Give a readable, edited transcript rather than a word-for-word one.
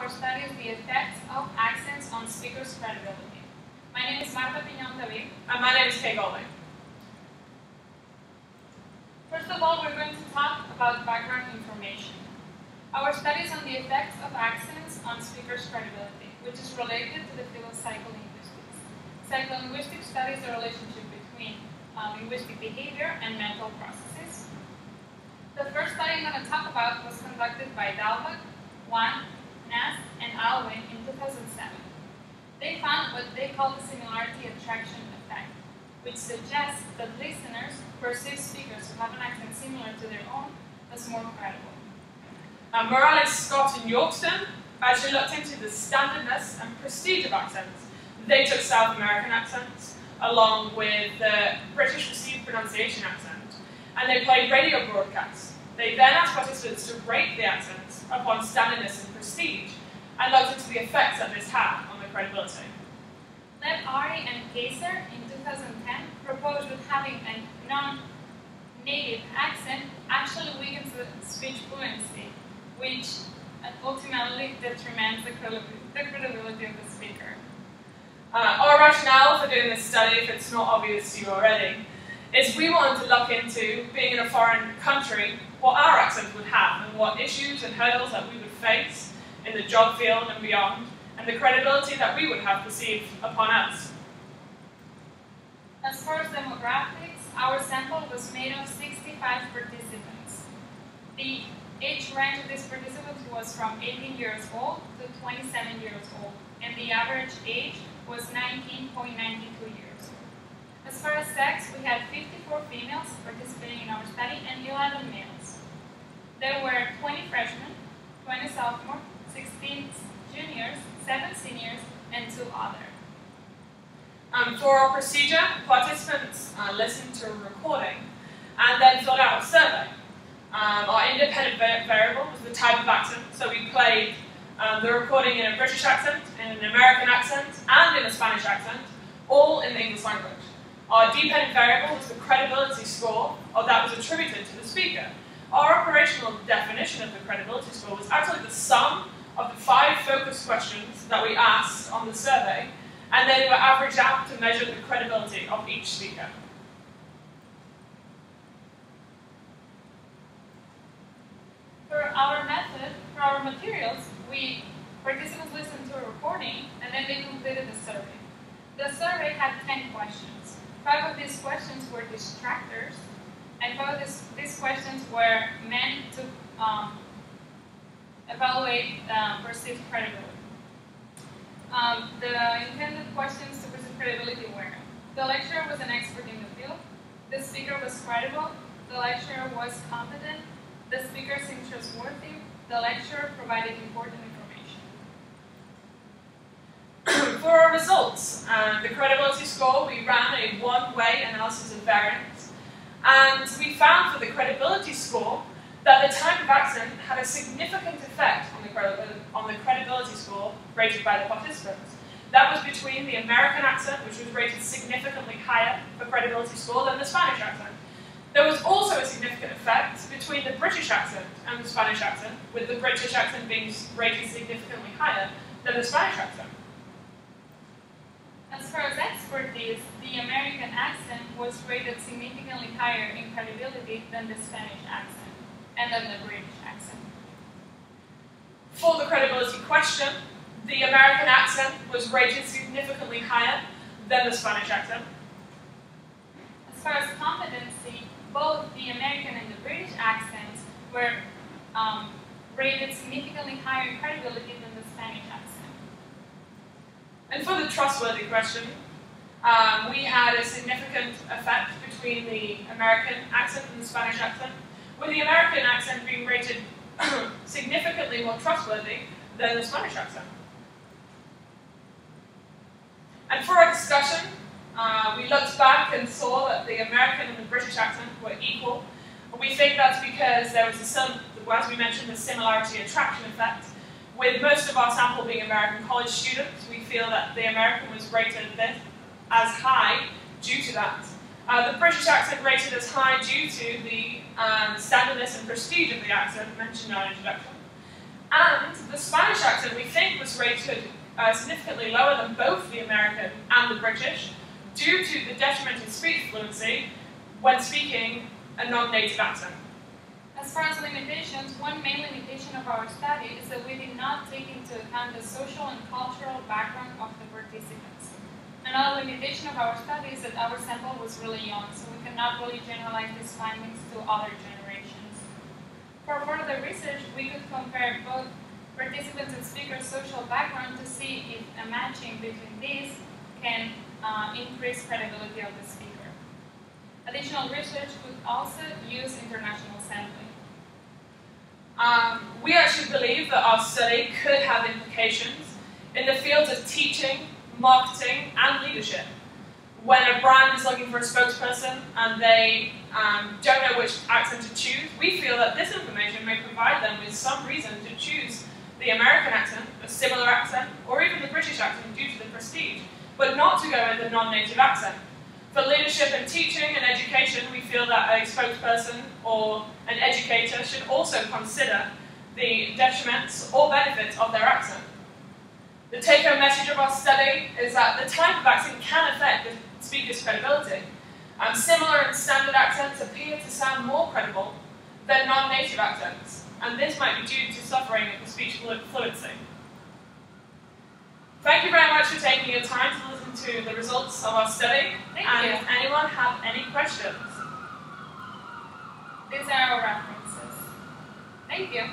our study is the effects of accents on speakers' credibility. My name is Marta and Kaye. And my name is Kaye. First of all, we're going to talk about background information. Our study is on the effects of accents on speakers' credibility, which is related to the field of psycholinguistics. Psycholinguistics studies the relationship between linguistic behavior and mental processes. The first study I'm going to talk about was conducted by Dalbach, Wan, Nass, and Alwyn in 2007. They found what they call the similarity attraction effect, which suggests that listeners perceive speakers who have an accent similar to their own as more credible. Morales, Scott, and Yorkston actually looked into the standardness and prestige of accents. They took South American accents along with the British received pronunciation accent, and they played radio broadcasts. They then asked participants to rate the accents upon standardness and prestige, and looked into the effects that this had on their credibility. Lev Ari and Kaiser in 2010 proposed that having a non-native accent actually weakens the speech fluency, which ultimately determines the credibility of the speaker. Our rationale for doing this study, if it's not obvious to you already, is we wanted to look into, being in a foreign country, what our accent would have and what issues and hurdles that we would face in the job field and beyond, and the credibility that we would have perceived upon us. As far as demographics, our sample was made of 65 participants. The age range of these participants was from 18 years old to 27 years old, and the average age was 19.92 years. As far as sex, we had 54 females participating in our study and 11 males. There were 20 freshmen, 20 sophomores, 16 juniors, 7 seniors, and 2 others. For our procedure, participants listened to a recording and then filled out a survey. Our independent variable was the type of accent, so we played the recording in a British accent, in an American accent, and in a Spanish accent, all in the English language. Our dependent variable was the credibility score that was attributed to the speaker. Our operational definition of the credibility score was actually the sum of the 5 focus questions that we asked on the survey, and then they were averaged out to measure the credibility of each speaker. For our method, for our materials, participants listened to a recording and then they completed the survey. The survey had 10 questions. 5 of these questions were distractors, and 5 of these questions were meant to evaluate perceived credibility. The intended questions to perceive credibility were: the lecturer was an expert in the field, the speaker was credible, the lecturer was competent, the speaker seemed trustworthy, the lecturer provided important information. For our results, the credibility score, we ran a one-way analysis of variance, and we found for the credibility score that the type of accent had a significant effect on the credibility score rated by the participants. That was between the American accent, which was rated significantly higher for credibility score than the Spanish accent. There was also a significant effect between the British accent and the Spanish accent, with the British accent being rated significantly higher than the Spanish accent. As far as expertise, the American accent was rated significantly higher in credibility than the Spanish accent, and than the British accent. For the credibility question, the American accent was rated significantly higher than the Spanish accent. As far as competency, both the American and the British accents were rated significantly higher in credibility than the Spanish accent. And for the trustworthy question, we had a significant effect between the American accent and the Spanish accent, with the American accent being rated significantly more trustworthy than the Spanish accent. And for our discussion, we looked back and saw that the American and the British accent were equal. We think that's because there was, as we mentioned, the similarity attraction effect. With most of our sample being American college students, we feel that the American was rated as high due to that. The British accent rated as high due to the standardness and prestige of the accent mentioned in our introduction. And the Spanish accent, we think, was rated significantly lower than both the American and the British due to the detriment in speech fluency when speaking a non-native accent. As far as limitations, one main limitation of our study is that we did not take into account the social and cultural background of the participants. Another limitation of our study is that our sample was really young, so we cannot really generalize these findings to other generations. For further research, we could compare both participants and speakers' social background to see if a matching between these can increase credibility of the speaker. Additional research could also use international sampling. We actually believe that our study could have implications in the fields of teaching, marketing, and leadership. When a brand is looking for a spokesperson and they don't know which accent to choose, we feel that this information may provide them with some reason to choose the American accent, a similar accent, or even the British accent due to the prestige, but not to go with the non-native accent. For leadership and teaching and education, we feel that a spokesperson or an educator should also consider the detriments or benefits of their accent. The take-home message of our study is that the type of accent can affect the speaker's credibility. Similar and standard accents appear to sound more credible than non-native accents, and this might be due to suffering of the speech fluency. Thank you very much for taking your time to listen to the results of our study. Thank you. Does anyone have any questions? These are our references. Thank you.